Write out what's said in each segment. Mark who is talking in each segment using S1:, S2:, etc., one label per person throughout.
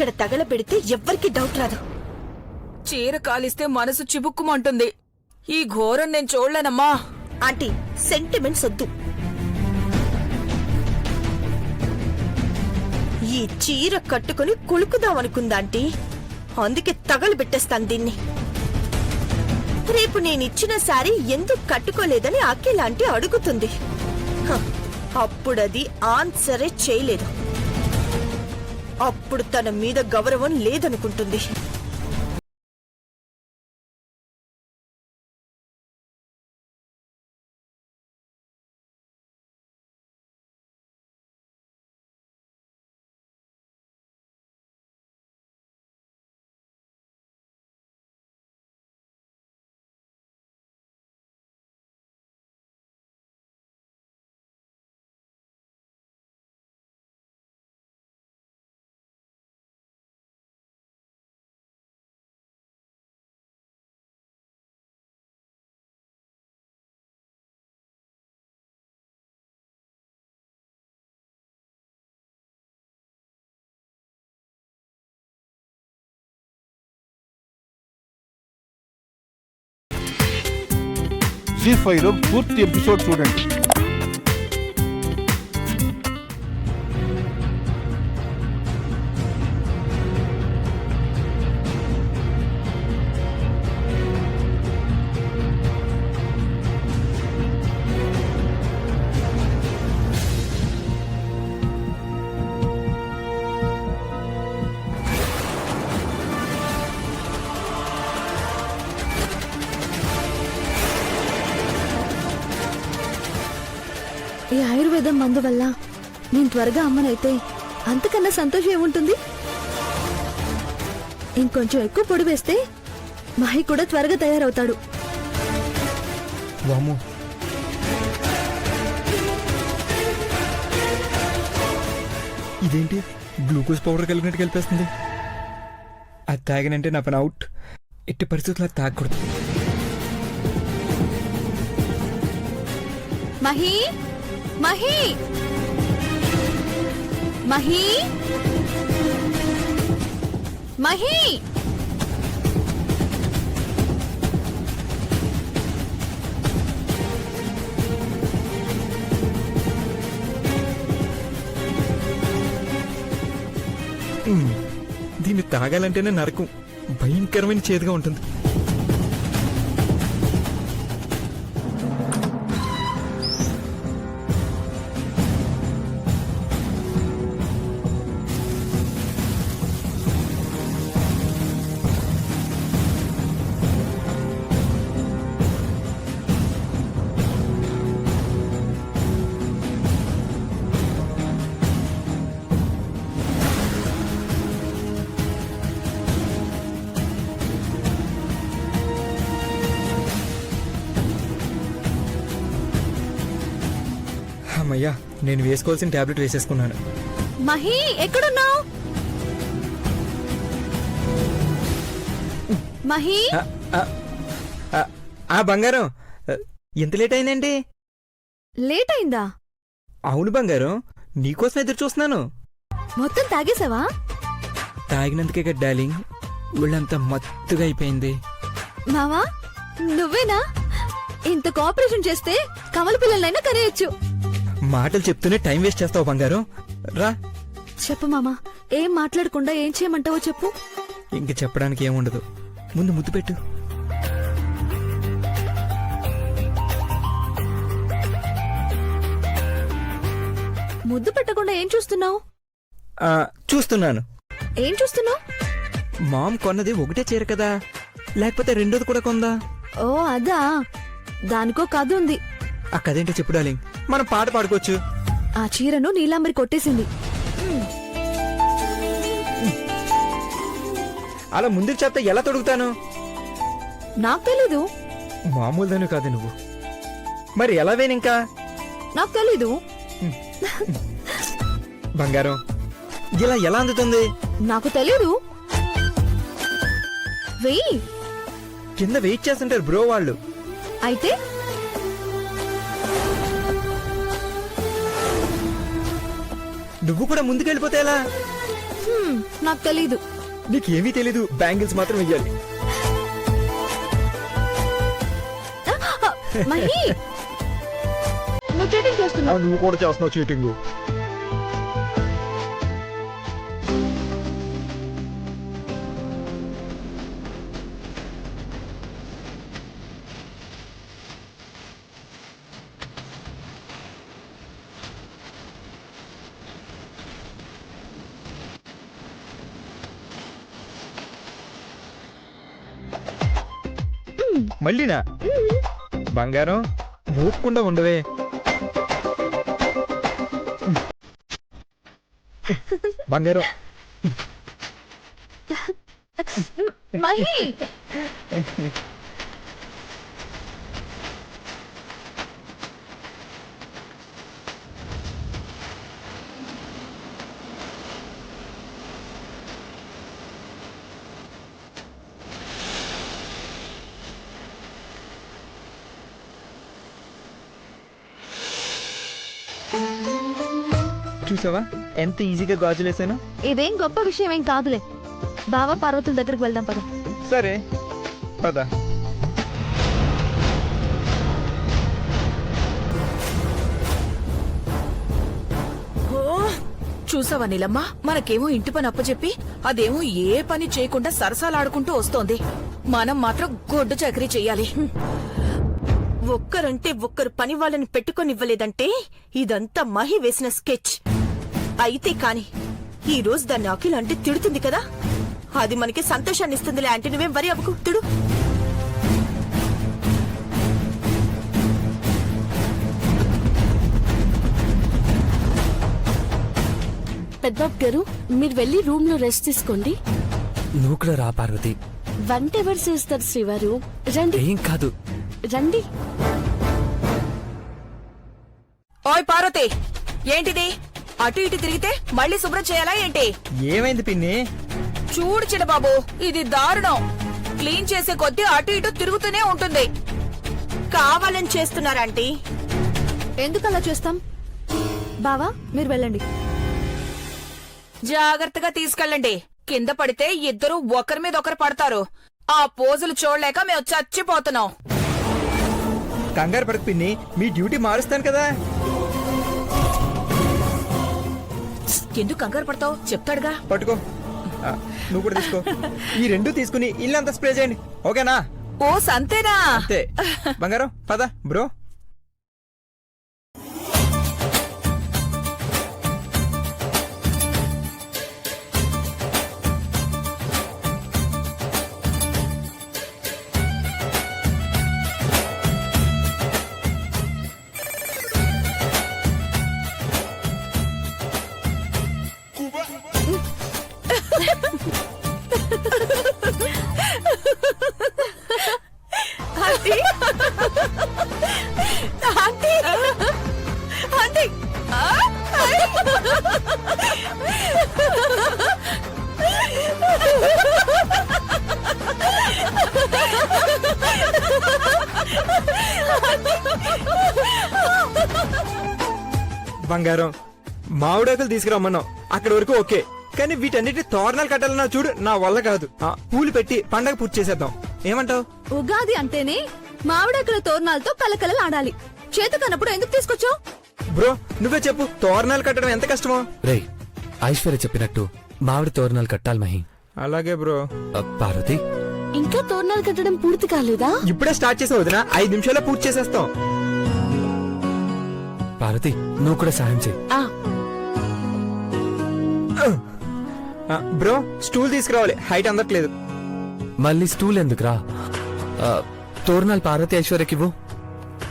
S1: ఇక్కడ తగలబెడితే ఎవ్వరికి డౌట్ రాదు.
S2: చీర కాలిస్తే మనసు చిబుక్కుమంటుంది. ఈ ఘోరం నేను చూడలేనమ్మా.
S1: ఆంటీ, సెంటిమెంట్స్ వద్దు. ఈ చీర కట్టుకుని కులుకుదామనుకుందాంటీ, అందుకే తగలబెట్టేస్తాను దీన్ని. రేపు నేనిచ్చిన శారీ ఎందుకు కట్టుకోలేదని అఖిలాంటి అడుగుతుంది. అప్పుడది ఆన్సరే చేయలేదు. అప్పుడు తన మీద గౌరవం లేదనుకుంటుంది.
S3: జీ5లో పూర్తి ఎపిసోడ్ చూడండి.
S4: ఈ ఆయుర్వేదం మందు వల్ల నేను త్వరగా అమ్మనైతే అంతకన్నా సంతోషం ఏముంటుంది? ఇంకొంచెం ఎక్కువ పొడి వేస్తే మహి కూడా త్వరగా తయారవుతాడు.
S5: వాము, ఇదేంటి గ్లూకోజ్ పౌడర్ కలిపినట్టు కలిపేస్తుంది? అది తాగినంటే నా పని అవుట్. ఎట్టి పరిస్థితుల్లో అది తాగకూడదు.
S4: మహి, మహి, మహి, మహి.
S5: దీన్ని తాగాలంటేనే నరకం. భయంకరమైన చేదుగా ఉంటుంది. అమ్మయ్యా, నేను వేసుకోవాల్సిన టాబ్లెట్ వేసేసుకున్నాను.
S4: మహి, ఎక్కడున్నావు? మహి,
S5: ఆ బంగారం, ఎంత లేట్ అయిందండి?
S4: లేట్ అయిందా?
S5: అవును బంగారం, నీకోసం ఎదురు చూస్తున్నాను.
S4: మొత్తం తాగేసావా?
S5: తాగినందుకే కదా డార్లింగ్, ఒళ్ళంతా మత్తుగా అయిపోయింది.
S4: మావా, నువ్వేనా? ఇంత కోఆపరేషన్ చేస్తే కమల పిల్లలైనా కనేయచ్చు.
S5: మాటలు చెప్తూనే టైం వేస్ట్ చేస్తావు బంగారం. రా
S4: చెప్పు మామా, ఏం మాట్లాడకుండా ఏం చేయమంటావో చెప్పు.
S5: ఇంక చెప్పడానికి ఏముండదు, ముందు ముద్దు పెట్టు.
S4: ముద్దు పెట్టకుండా ఏం చూస్తున్నావు?
S5: చూస్తున్నాను.
S4: ఏం చూస్తున్నావు?
S5: మామ్ కొన్నది ఒకటే చీర కదా, లేకపోతే రెండోది కూడా కొందా?
S4: ఓ అదా, దానికో కథ ఉంది.
S5: ఆ కథేంటో చెప్పు డార్లింగ్, మనం పాట పాడుకోవచ్చు.
S4: ఆ చీరను నీలాంబరి కొట్టేసింది.
S5: అలా ముందుకు చెప్తే ఎలా తొడుగుతాను?
S4: నాకు తెలీదు.
S5: మామూలుదాను కాదు నువ్వు, మరి ఎలా వేనింకా?
S4: నాకు తెలీదు.
S5: బంగారం, ఇలా ఎలా అందుతుంది?
S4: నాకు తెలీదు. వెయ్యి.
S5: కింద వెయిట్ చేస్తుంటారు బ్రో వాళ్ళు.
S4: అయితే
S5: నువ్వు కూడా ముందుకెళ్ళిపోతే ఎలా?
S4: నాకు తెలీదు.
S5: నీకేమీ తెలీదు, బ్యాంగిల్స్ మాత్రం వెయ్యాలి.
S4: మహి, నువ్వు చీటింగ్ చేస్తున్నావు.
S3: నువ్వు కూడా చేస్తున్నావు చీటింగ్.
S5: మళ్ళీనా? బంగారం ఊపుకుండా ఉండవే. బంగారం
S4: మహి,
S5: చూసావా ఎంత ఈజీగా గాజులేసాను?
S4: ఇదేం గొప్ప విషయం ఏం కాదులే. బావ పార్వతుల దగ్గరికి వెళ్దాం పద.
S5: సరే పద.
S2: చూసావా నీలమ్మ, మనకేమో ఇంటి పని అప్పచెప్పి అదేమో ఏ పని చేయకుండా సరసాలాడుకుంటూ వస్తోంది. మనం మాత్రం గొడ్డు చాకరీ చెయ్యాలి.
S1: ఒక్కరంటే ఒక్కరు పని వాళ్ళని పెట్టుకొనివ్వలేదంటే ఇదంతా మహి వేసిన స్కెచ్ అయితే కాని ఈ రోజు దాన్ని అఖిల అంటే తిడుతుంది కదా, అది మనకి సంతోషాన్ని ఇస్తుందిలే. అంటే నువ్వేం వరి అవ్వకు, తిడు.
S6: పెద్దబాబు గారు, మీరు వెళ్ళి రూమ్ లో రెస్ట్ తీసుకోండి.
S7: నువ్వు కూడా రా పార్వతి.
S6: వంట ఎవరు చేస్తారు శ్రీవారు? రండి
S7: ఏం కాదు.
S6: రండి.
S2: ఓయ్ పార్వతి, ఏంటిది? అటు ఇటు తిరిగితే మళ్ళీ శుభ్రం చేయాలా ఏంటి?
S5: ఏమైంది పిన్ని?
S2: చూడు చిన్నబాబు, ఇది దారుణం. క్లీన్ చేసే కొద్దీ అటు ఇటు తిరుగుతూనే ఉంటుంది.
S1: కావాలని చేస్తున్నారంటీ.
S4: ఎందుకు అలా చేస్తాం? బావా మీరు వెళ్ళండి.
S2: జాగ్రత్తగా తీసుకెళ్ళండి. కింద పడితే ఇద్దరు ఒకరి మీద ఒకరు పడతారు. ఆ పోజులు చూడలేక మేము చచ్చిపోతున్నాం.
S5: కంగారు పడకు పిన్ని, మీ డ్యూటీ మారుస్తాను కదా.
S2: ఎందుకు కంగారు పడతావు? చెప్తాడుగా.
S5: పట్టుకో. నువ్వు కూడా తీసుకో. ఈ రెండు తీసుకుని ఇల్లంతా స్ప్రే చేయండి, ఓకేనా?
S2: ఓ సంతేనా?
S5: అంతే. బంగారం పద బ్రో. బంగారం, మామిడాకులు తీసుకురమ్మన్నావు, అక్కడి వరకు ఓకే. కానీ వీటన్నిటి తోరణాలు కట్టాలన్నా చూడు, నా వల్ల కాదు. పూలు పెట్టి పండగ పూర్తి చేసేద్దాం, ఏమంటావు?
S4: ఉగాది అంటేనే మామిడాకుల తోరణాలతో కలకలలు ఆడాలి. చేతకన్నప్పుడు ఎందుకు తీసుకొచ్చావు?
S5: బ్రో నువ్వే చెప్పు, తోరణాలు కట్టడం ఎంత కష్టమో.
S7: రేయ్, ఐశ్వర్య చెప్పినట్టు మామిడి తోరణాలు కట్టాలి మహి.
S5: అలాగే బ్రో.
S7: పార్వతి,
S6: ఇంకా తోరణాలు కట్టడం పూర్తి కాలేదా?
S5: ఇప్పుడే స్టార్ట్ చేసావు వదినా, 5 నిమిషాల్లో పూర్తి చేసేస్తాం.
S7: పార్వతి నువ్వు కూడా సాయం చేయి.
S5: బ్రో స్టూల్ తీసుకురావాలి, హైట్ అందట్లేదు.
S7: మళ్ళీ స్టూల్ ఎందుకురా? తోరణాలు పార్వతి ఐశ్వర్యకి ఇవ్వు.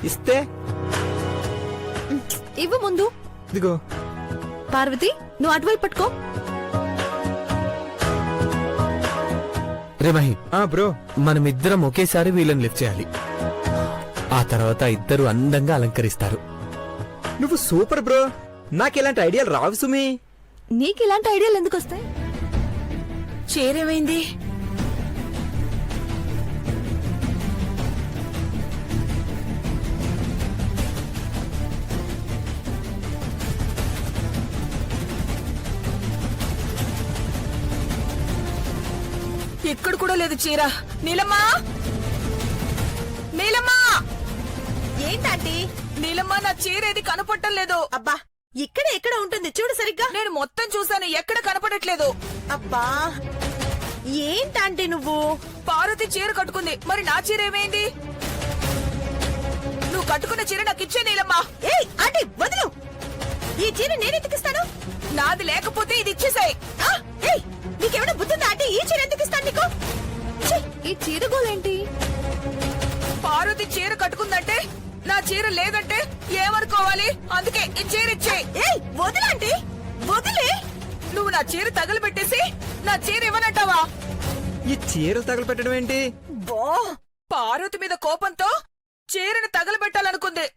S5: ఇస్తే
S4: ఇవ్వు ముందు.
S5: ఇదిగో.
S4: పార్వతి నువ్వు అటువైపు పట్టుకో.
S7: రే మహి,
S5: బ్రో
S7: మనమిద్దరం ఒకేసారి వీళ్ళని లిఫ్ట్ చేయాలి. ఆ తర్వాత ఇద్దరు అందంగా అలంకరిస్తారు.
S5: నువ్వు సూపర్ బ్రో, నాకు ఇలాంటి ఐడియాలు రావు సుమి.
S4: నీకు ఇలాంటి ఐడియాలు ఎందుకు వస్తాయి?
S2: చేరేమైంది? ఇక్కడ కూడా లేదు చీర. నీలమ్మా, నీలమ్మా,
S1: ఏంటంటే
S2: నీలమ్మా, నా చీర ఏది కనపడటం లేదు.
S1: అబ్బా ఇక్కడ ఎక్కడ ఉంటుంది చూడు సరిగ్గా.
S2: నేను మొత్తం చూసాను, ఎక్కడ కనపడట్లేదు.
S1: అబ్బా ఏంటంటే నువ్వు
S2: పార్వతి చీర కట్టుకుంది, మరి నా చీర ఏమైంది? నువ్వు కట్టుకున్న చీర నాకు ఇచ్చే నీలమ్మా.
S1: ఏయ్ అంటే వదులు, ఈ చీర నేను ఎత్తుకిస్తాను.
S2: నాది లేకపోతే ఇది ఇచ్చేసాయి.
S1: ఏయ్ నీకేమైనా బుద్ధిందా అంటే ఈ చీర ఎందుకు ఇస్తాను నీకు? ఛీ,
S4: ఈ చీర గోలేంటి?
S2: పార్వతి చీర కట్టుకుందంటే నా చీర లేదంటే ఏమనుకోవాలి? అందుకే ఈ చీర ఇచ్చేయి.
S1: ఏయ్ వదులంటే వదిలే.
S2: నువ్వు నా చీర తగలబెట్టేసి నా చీర ఇవ్వనంటావా?
S5: ఈ చీరలు తగలపెట్టడం ఏంటి?
S1: బో
S2: పార్వతి మీద కోపంతో చీరను తగలబెట్టాలనుకుంది.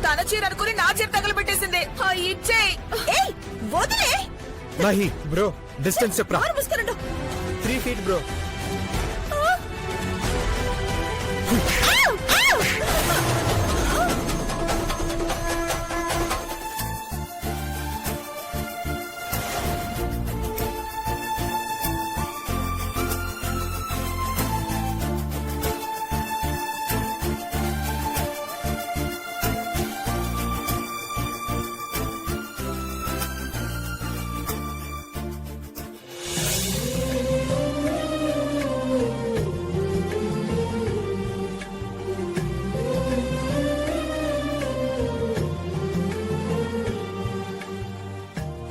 S2: తన చీర అనుకుని నా చీర తగలబెట్టేసింది. ఇచ్చేయి.
S1: ఏయ్ వదిలే.
S7: మహి బ్రో, డిస్టెన్స్ చెప్పరా.
S1: నోరు మూసుకునుండు.
S5: 3 feet బ్రో.
S1: ఆవ్, ఆవ్.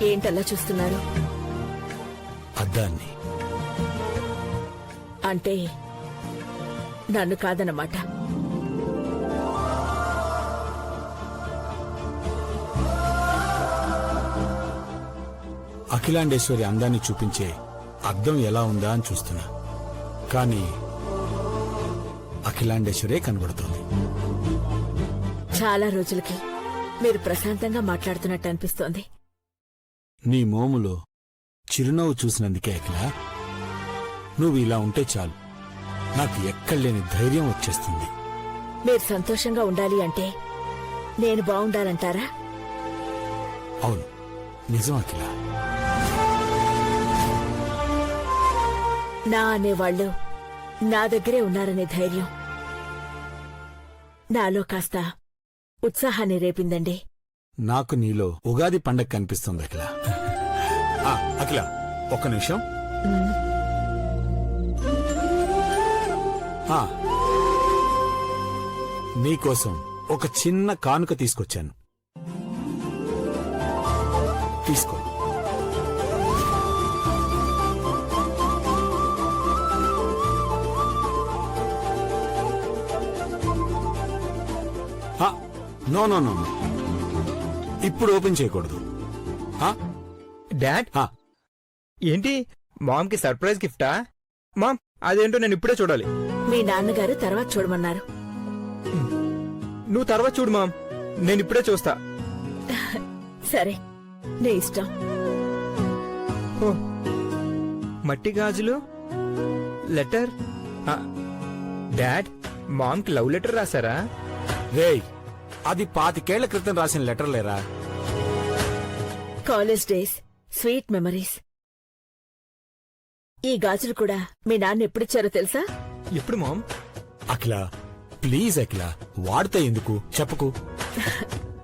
S6: ఏంటలా చూస్తున్నారు?
S7: అద్దాన్ని.
S6: అంటే నన్ను కాదన్నమాట.
S8: అఖిలాండేశ్వరి అందాన్ని చూపించే అద్దం ఎలా ఉందా అని చూస్తున్నా, కానీ అఖిలాండేశ్వరే కనబడుతోంది.
S6: చాలా రోజులకి మీరు ప్రశాంతంగా మాట్లాడుతున్నట్టు అనిపిస్తోంది.
S8: నీ మోములో చిరునవ్వు చూసినందుకే అఖిల. నువ్వు ఇలా ఉంటే చాలు, నాకు ఎక్కడలేని ధైర్యం వచ్చేస్తుంది.
S6: మీరు సంతోషంగా ఉండాలి అంటే నేను బాగుండాలంటారా?
S8: అవును, నిజం అఖిల.
S6: నా అనేవాళ్లు నా దగ్గరే ఉన్నారనే ధైర్యం నాలో కాస్త ఉత్సాహాన్ని రేపిందండి.
S8: నాకు నీలో ఉగాది పండగ కనిపిస్తుంది అఖిల. అఖిల ఒక్క నిమిషం. నీకోసం ఒక చిన్న కానుక తీసుకొచ్చాను, తీసుకో. నో నో నో, ఇప్పుడు ఓపెన్ చేయకూడదు.
S5: డాడ్ ఏంటి మామ్ కి సర్ప్రైజ్ గిఫ్టా? మామ్ అదేంటో నేను ఇప్పుడే చూడాలి.
S6: మీ నాన్నగారు తర్వాత చూడమన్నారు.
S5: నువ్వు తర్వాత చూడు మామ్, నేను ఇప్పుడే చూస్తా.
S6: సరే, నీ ఇష్టం.
S5: ఓ, మట్టి గాజులు, లెటర్. డాడ్ మామ్ కి లవ్ లెటర్ రాసారా?
S8: రేయ్, అది 25 ఏళ్ల క్రితం రాసిన లెటర్ లేరా?
S6: College days, sweet memories. ఈ గాజులు కూడా మీ నాన్న ఎప్పుడిచ్చారో తెలుసా?
S5: ఎప్పుడు మామ్?
S8: అఖిల ప్లీజ్ అఖిల, వాడితే ఎందుకు చెప్పకు.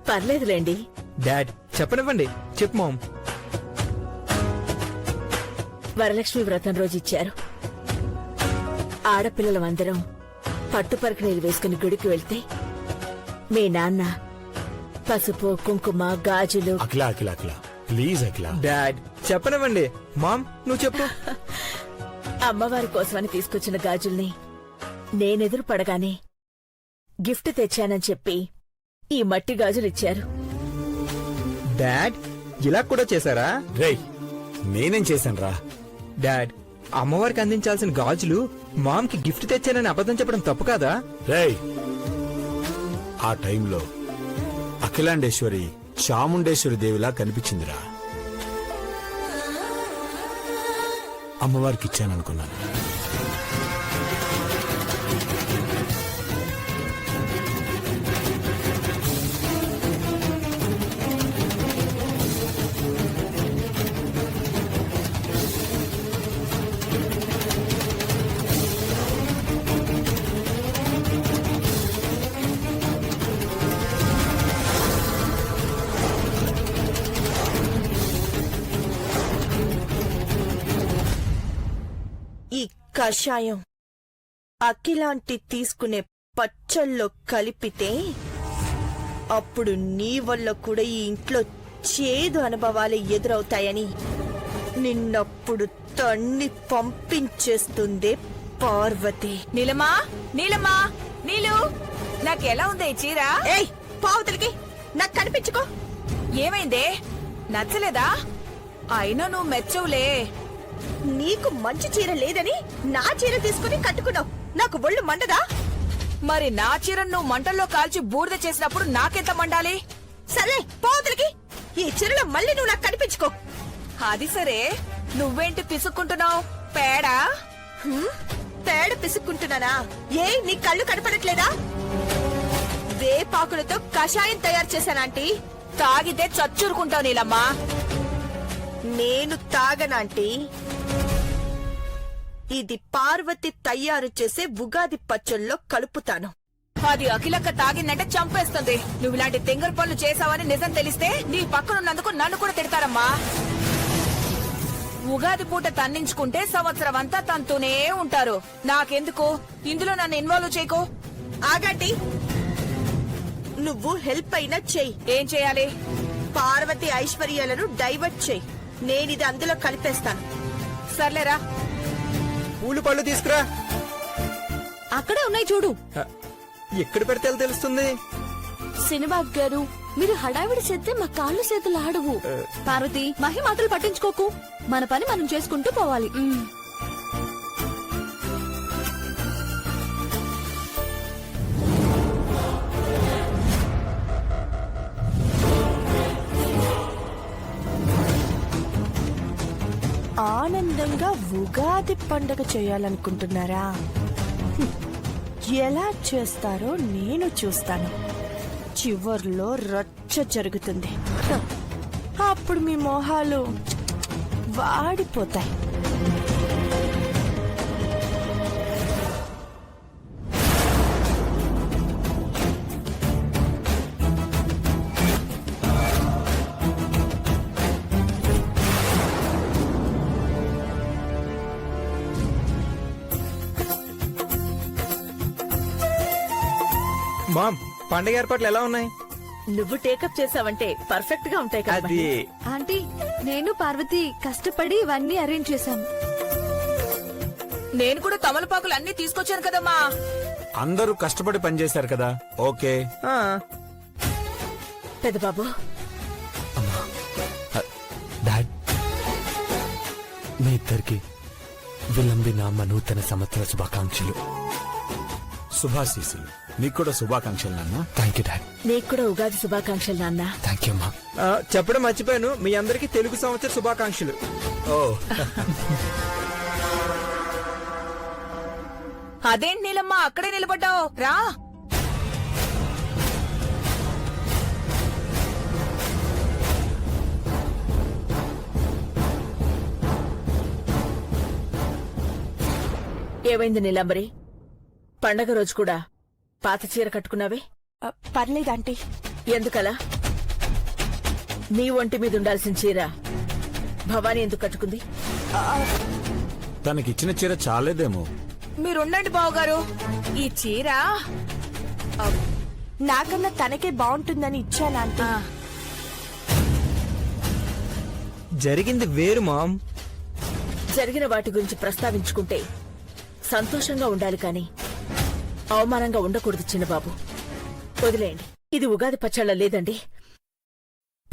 S6: పర్లేదులేండి.
S5: డాడ్ చెప్పనివ్వండి, చెప్పు మామ్.
S6: వరలక్ష్మి వ్రతం రోజు ఇచ్చారు. ఆడపిల్లలమందరం పట్టుపరకు నీళ్ళు వేసుకుని గుడికి వెళ్తే మీ నాన్న పసుపు, కుంకుమ, గాజులు.
S8: అఖిల అఖిల అఖిల ప్లీజ్ అఖిల.
S5: డాడ్ చెప్పనివ్వండి. మామ్ నువ్వు చెప్పు.
S6: అమ్మవారి కోసమని తీసుకొచ్చిన గాజుల్ని నేనెదురు పడగానే గిఫ్ట్ తెచ్చానని చెప్పి ఈ మట్టి గాజులిచ్చారు.
S5: డాడ్ ఇలా కూడా చేశారా?
S8: రేయ్, నేనేం చేశానురా?
S5: డాడ్ అమ్మవారికి అందించాల్సిన గాజులు మామ్ కి గిఫ్ట్ తెచ్చానని అబద్ధం చెప్పడం తప్పు కాదా?
S8: రేయ్, ఆ టైంలో అఖిలాండేశ్వరి చాముండేశ్వరి దేవిలా కనిపించిందిరా. అమ్మవారికి ఇచ్చాననుకున్నాను.
S1: కషాయం అఖిలాంటి తీసుకునే పచ్చళ్ళలో కలిపితే అప్పుడు నీ వల్ల కూడా ఈ ఇంట్లో చేదు అనుభవాలు ఎదురవుతాయని నిన్నప్పుడు తన్ని పంపించేస్తుంది పార్వతి.
S2: నీలమ్మా నీలమ్మా నీలు నాకెలా ఉందే ఈ చీర?
S1: ఏయ్ పావుతలకి నాకు కనిపించుకో.
S2: ఏమైందే, నచ్చలేదా? అయినా నువ్వు మెచ్చవులే.
S1: నీకు మంచి చీర లేదని నా చీర తీసుకుని కట్టుకున్నావు. నాకు ఒళ్ళు మండదా?
S2: మరి నా చీరను నువ్వు మంటల్లో కాల్చి బూడిద చేసినప్పుడు నాకెంత మండాలి?
S1: సరే పావుతలకి ఈ చీరలో మళ్ళీ నువ్వు నాకు కనిపించుకో.
S2: అది సరే, నువ్వేంటి పిసుక్కుంటున్నావు? పేడా?
S1: పేడ పిసుక్కుంటున్నానా? ఏ నీ కళ్ళు కనపడట్లేదా? వేపాకులతో కషాయం తయారు చేశానాంటీ.
S2: తాగితే చచ్చూరుకుంటావు నీలమ్మా.
S1: నేను తాగనాంటీ. ఇది పార్వతి తయారు చేసే ఉగాది పచ్చళ్ళలో కలుపుతాను.
S2: అది అఖిలక్క తాగిందంటే చంపేస్తుంది. నువ్వు ఇలాంటి తెంగర పనులు చేసావని నిజం తెలిస్తే నీ పక్కనున్నందుకు నన్ను కూడా తిడతారమ్మా. ఉగాది పూట తన్నించుకుంటే సంవత్సరం అంతా తంతూనే ఉంటారు. నాకెందుకు? ఇందులో నన్ను ఇన్వాల్వ్ చేయకు.
S1: ఆగండి, నువ్వు హెల్ప్ అయినా చెయ్యి.
S2: ఏం చేయాలి?
S1: పార్వతి ఐశ్వర్యాలను డైవర్ట్ చెయ్యి. నేనిది అందులో కలిపేస్తాను.
S2: సర్లేరా.
S5: పూలు పళ్ళు తీసుకురా.
S4: అక్కడే ఉన్నాయి చూడు.
S5: ఎక్కడ పెడితే తెలుస్తుంది.
S6: సినిబాబ్ గారు, మీరు హడావిడి చేస్తే మా కాళ్ళు చేతులు ఆడవు.
S4: పార్వతి, మహి మాటలు పట్టించుకోకు. మన పని మనం చేసుకుంటూ పోవాలి.
S1: ఆనందంగా ఉగాది పండగ చేయాలనుకుంటున్నారా? ఎలా చేస్తారో నేను చూస్తాను. చివర్లో రచ్చ జరుగుతుంది. అప్పుడు మీ మొహాలు వాడిపోతాయి.
S5: మామ్, పండగ ఏర్పాట్లు ఎలా ఉన్నాయి?
S1: నువ్వు టేకప్ చేసావంటే పర్ఫెక్ట్ గా ఉంటాయి కదా.
S5: అది
S4: ఆంటీ, నేను పార్వతి కష్టపడి ఇవన్నీ అరేంజ్ చేశాం.
S2: నేను కూడా తమలపాకులు అన్ని తీసుకొచ్చాను కదమ్మా.
S8: అందరూ కష్టపడి పనిచేశారు కదా. ఓకే.
S5: ఆ,
S1: పెద్దబాబు,
S7: డాడ్, మీ ఇద్దరికి విలంబిన నూతన సంవత్సర శుభాకాంక్షలు.
S8: శుభాశీస్సులు. నీకు కూడా శుభాకాంక్షలు నాన్న.
S7: Thank you dad.
S1: నీకు కూడా ఉగాది శుభాకాంక్షలు నాన్న.
S7: థ్యాంక్ యూ అమ్మా.
S5: చెప్పడం మర్చిపోయాను, మీ అందరికి తెలుగు సంవత్సర శుభాకాంక్షలు.
S8: ఓ
S2: అదేంటి నీలమ్మా అక్కడే నిలబడ్డావు? రా.
S1: ఏమైంది నీలంబరి? పండగ రోజు కూడా పాత చీర కట్టుకున్నావే? పర్లేదంటీ. ఎందుకలా? నీ ఒంటి మీద ఉండాల్సిన చీర భవానీ ఎందుకు కట్టుకుంది?
S8: తనకిచ్చిన చీర చాలేదేమో.
S2: మీరుండండి బావగారు. ఈ చీర
S1: నాకన్నా తనకే బాగుంటుందని ఇచ్చానంటే.
S5: జరిగింది వేరు మామ్.
S1: జరిగిన వాటి గురించి ప్రస్తావించుకుంటే సంతోషంగా ఉండాలి కాని అవమానంగా ఉండకూడదు చిన్నబాబు. వదిలేయండి. ఇది ఉగాది పచ్చళ్ళ లేదండి.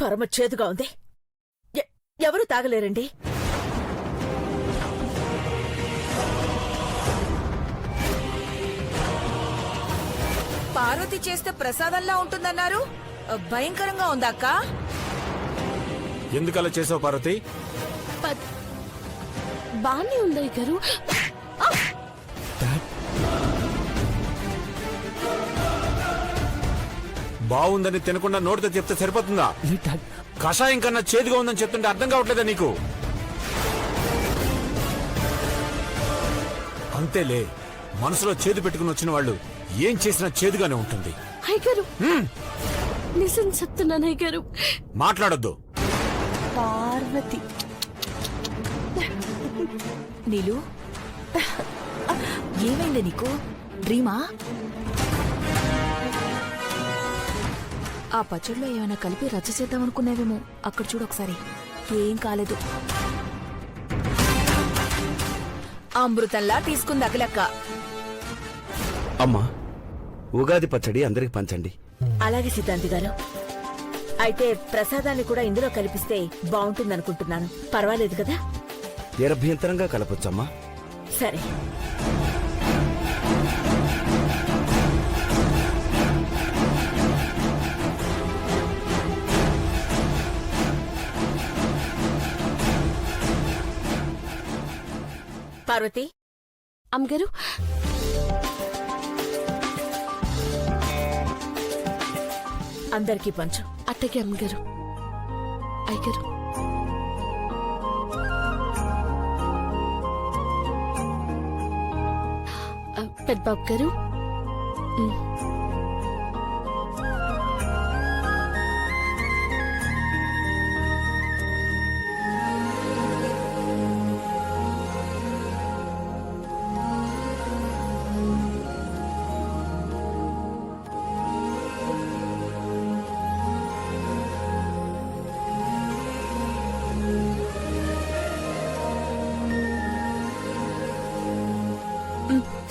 S1: పరమ చేదుగా ఉంది. ఎవరు తాగలేరండి.
S2: పార్వతి చేస్తే ప్రసాదంలా ఉంటుందన్నారు. భయంకరంగా ఉందా అక్క?
S8: ఎందుకలా చేసావు పార్వతి?
S6: బానే ఉంది గారు.
S8: బాగుందని తినకుండా నోటితో చెప్తే సరిపోతుందా? కషాయం కన్నా చేదుగా ఉందని చెప్తుంటే అర్థం కావట్లేదా నీకు? అంతేలే, మనసులో చేదు పెట్టుకుని వచ్చిన వాళ్ళు ఏం చేసినా చేదుగానే ఉంటుంది.
S6: అయ్యగారు, నిజం చెప్తున్నాను అయ్యగారు.
S8: మాట్లాడొద్దు.
S1: పార్వతి,
S2: నీలు ఏమైంది నీకు? డ్రీమా? ఆ పచ్చడిలో ఏమైనా కలిపి రచ్చ చేద్దామనుకున్నావేమో. అక్కడ చూడు ఒకసారి. ఏం కాలేదు. అమృతంలా తీసుకుంది అఖిలక్క.
S9: అమ్మా, ఉగాది పచ్చడి అందరికి పంచండి.
S1: అలాగే సిద్ధాంతి గారు. అయితే ప్రసాదాన్ని కూడా ఇందులో కలిపిస్తే బాగుంటుందనుకుంటున్నాను. పర్వాలేదు కదా?
S9: నిరభ్యంతరంగా కలపొచ్చమ్మా.
S1: సరే. పార్వతి,
S6: అమ్మగారు
S1: అందరికీ పంచు.
S6: అట్టకి అమ్మగారు. అయ్యగారు పెద్దబాబు గారు.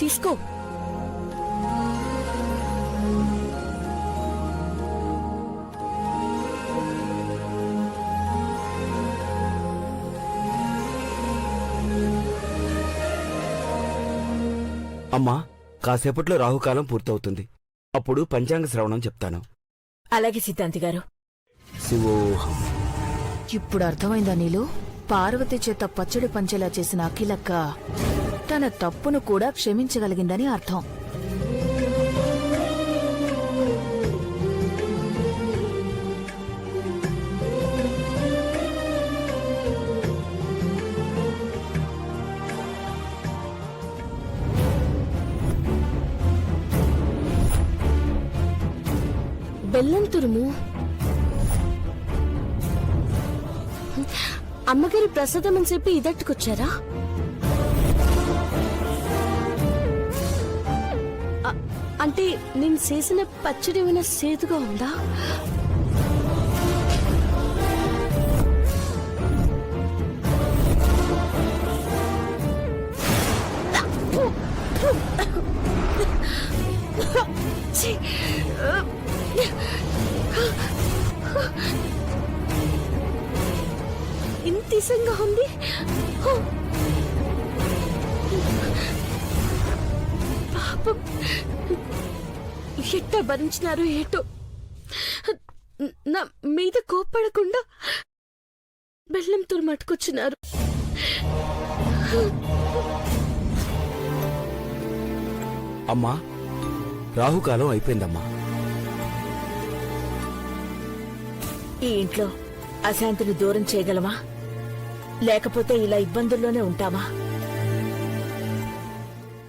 S6: తీసుకో.
S9: అమ్మా, కాసేపట్లో రాహుకాలం పూర్తవుతుంది. అప్పుడు పంచాంగ శ్రవణం చెప్తాను.
S1: అలాగే సిద్ధాంతి గారు.
S9: శివోహం.
S2: ఇప్పుడు అర్థమైందా నీలు? పార్వతి చేత పచ్చడి పంచేలా చేసిన అఖిలక్క తన తప్పును కూడా క్షమించగలిగిందని అర్థం.
S6: బెల్లం తురుము. అమ్మగారి ప్రసాదం అని చెప్పి ఇదట్టుకొచ్చారా? అంటే నేను చేసిన పచ్చడి ఏమైనా సేదుగా ఉందా? ఛీ! ఇంత ఇసంగా ఉంది. పాపం ఎట్టా భరించినారు ఏటో. నా మీద కోప్పడకుండా బెల్లం తురు మట్టుకొచ్చినారు.
S9: అమ్మా, రాహుకాలం అయిపోయిందమ్మా.
S1: ఈ ఇంట్లో అశాంతిని దూరం చేయగలమా? లేకపోతే ఇలా ఇబ్బందుల్లోనే ఉంటామా?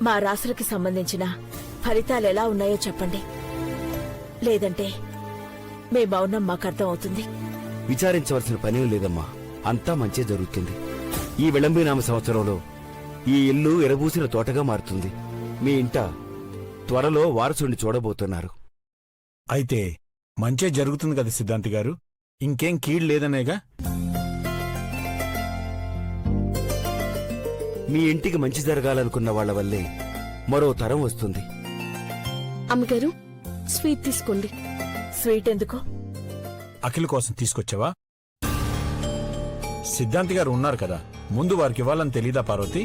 S1: మా రాసులకి సంబంధించిన ఫలితాలు ఎలా ఉన్నాయో చెప్పండి. లేదంటే మీ మౌనం మాకు అర్థం అవుతుంది.
S9: విచారించవలసిన పని లేదమ్మా. అంతా మంచి జరుగుతుంది. ఈ విళంబినామ సంవత్సరంలో ఈ ఇల్లు ఎరబూసిన తోటగా మారుతుంది. మీ ఇంట త్వరలో వారసుని చూడబోతున్నారు.
S8: అయితే మంచే జరుగుతుంది కదా సిద్ధాంతి గారు? ఇంకేం కీడు లేదనేగా?
S9: మీ ఇంటికి మంచి జరగాలనుకున్న వాళ్ల వల్లే మరో తరం వస్తుంది.
S6: అమ్మగారు స్వీట్ తీసుకోండి.
S1: స్వీట్ ఎందుకు?
S8: అఖిల్ కోసం తీసుకొచ్చావా? సిద్ధాంతి గారు ఉన్నారు కదా, ముందు వారికి ఇవ్వాలని తెలీదా పార్వతి?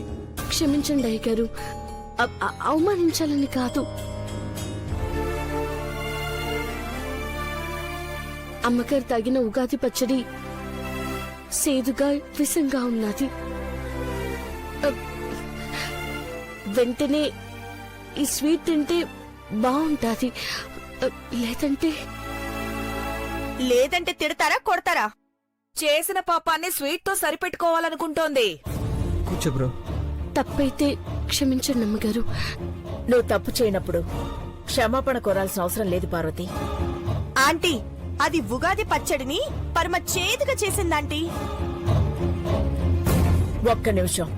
S6: క్షమించండి అయ్యగారు, అవమానించాలని కాదు. అమ్మగారు తాగిన ఉగాది పచ్చడి సేదుగా విసంగా ఉన్నది. వెంటనే ఈ స్వీట్ తింటే బాగుంటాది.
S1: లేదంటే తిడతారా, కొడతారా?
S2: చేసిన పాపాన్ని స్వీట్ తో సరిపెట్టుకోవాలనుకుంటోంది.
S5: కూర్చో బ్రో.
S6: తప్పైతే క్షమించండి అమ్మగారు.
S1: నువ్వు తప్పు చేయనప్పుడు క్షమాపణ కోరాల్సిన అవసరం లేదు పార్వతి. ఆంటీ, అది ఉగాది పచ్చడిని పరమ చేదుగా చేసిందాంటీ. ఒక్క నిమిషం.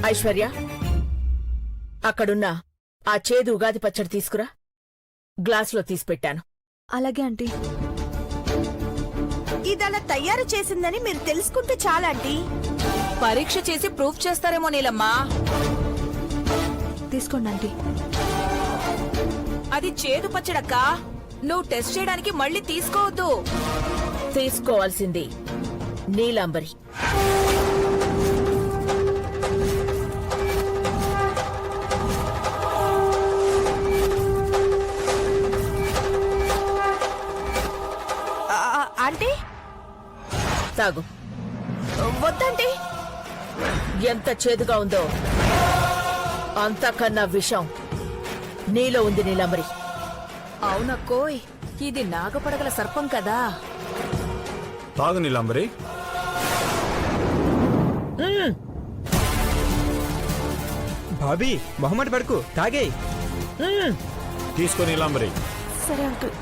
S2: ఐశ్వర్య, అక్కడున్న ఆ చేదు ఉగాది పచ్చడి తీసుకురా. గ్లాసులో తీసిపెట్టాను.
S4: అలాగే ఆంటీ.
S1: ఇదలా తయారు చేసిందని మీరు తెలుసుకుంటే చాలా ఆంటీ.
S2: పరీక్ష చేసి ప్రూఫ్ చేస్తారేమో నీలమ్మా.
S4: తీసుకోండి ఆంటీ.
S2: అది చేదు పచ్చడక్కా. నువ్వు టెస్ట్ చేయడానికి మళ్ళీ తీసుకోవద్దు. తీసుకోవాల్సింది నీలాంబరి.
S1: ఆంటీ
S2: తాగు.
S1: వద్దంటీ.
S2: ఎంత చేదుగా ఉందో అంతకన్నా విషం నీలో ఉంది నీలాంబరి. అవునక్కోయ్, ఇది నాగపడగల సర్పం కదా.
S8: తాగు నీలాంబరి.
S5: బాబీ మొహమ్మద్ పడుకు తాగే.
S8: తీసుకో నీలాంబరి.
S1: సరే అంకుల్.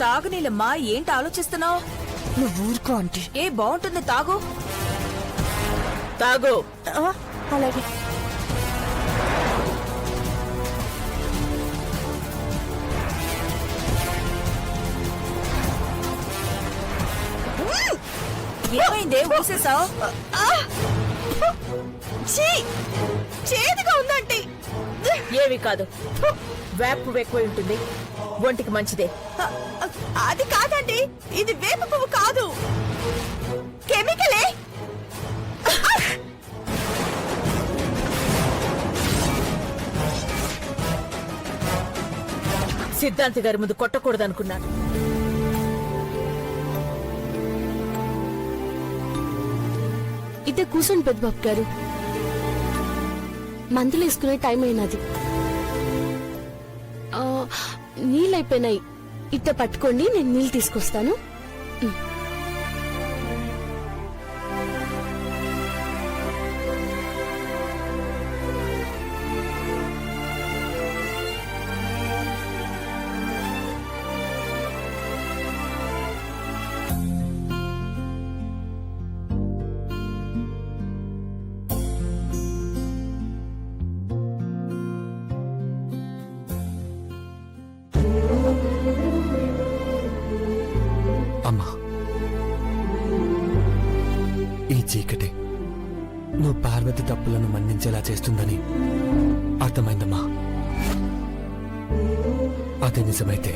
S2: తాగు నీలమ్మా. ఏంటి ఆలోచిస్తున్నావు?
S1: నువ్వు ఊరుకో ఆంటీ.
S2: ఏ బాగుంటుంది, తాగు. తాగు.
S1: అలాగే.
S2: ఏమైందే ఊసేసావు?
S1: చేదుగా ఉందంటీ.
S2: ఏవి కాదు, వేపు ఎక్కువ ఉంటుంది, ఒంటికి మంచిదే.
S1: అది కాదండి, ఇది వేప పువ్వు కాదు, కెమికలే.
S2: సిద్ధాంతి గారి ముందు కొట్టకూడదనుకున్నాను.
S6: ఇదే కూర్చోండి పెద్దబాబు గారు, మందులు వేసుకునే టైం అయినది. నీళ్ళు అయిపోయినాయి, ఇట్ట పట్టుకోండి, నేను నీళ్ళు తీసుకొస్తాను.
S7: అమ్మా, ఈ చీకటి నువ్వు పార్వతి తప్పులను మన్నించేలా చేస్తుందని అర్థమైందమ్మా. అదే నిజమైతే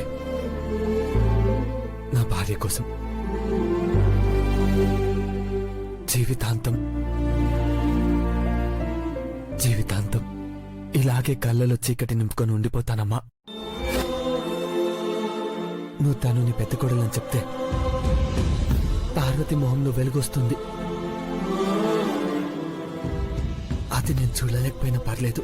S7: నా భార్య కోసం జీవితాంతం ఇలాగే కళ్ళలో చీకటి నింపుకొని ఉండిపోతానమ్మా. నువ్వు తను నీ పెద్ద కొడలని చెప్తే పార్వతి మొహంలో వెలుగొస్తుంది. అది నేను చూడలేకపోయినా పర్లేదు.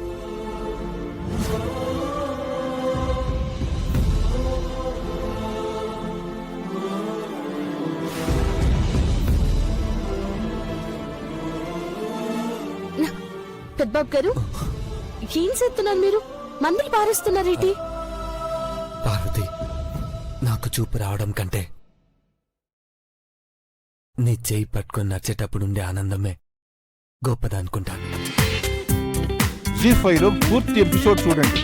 S6: పెద్దబాబు గారు, ఏం చేస్తున్నారు మీరు? మందులు పారేస్తున్నారేంటి?
S7: పార్వతి, నాకు చూపు రావడం కంటే నీ చేయి పట్టుకొని నడిచేటప్పుడుండే ఆనందమే గొప్పదనుకుంటాను.
S3: జీ5లో పూర్తి ఎపిసోడ్ చూడండి.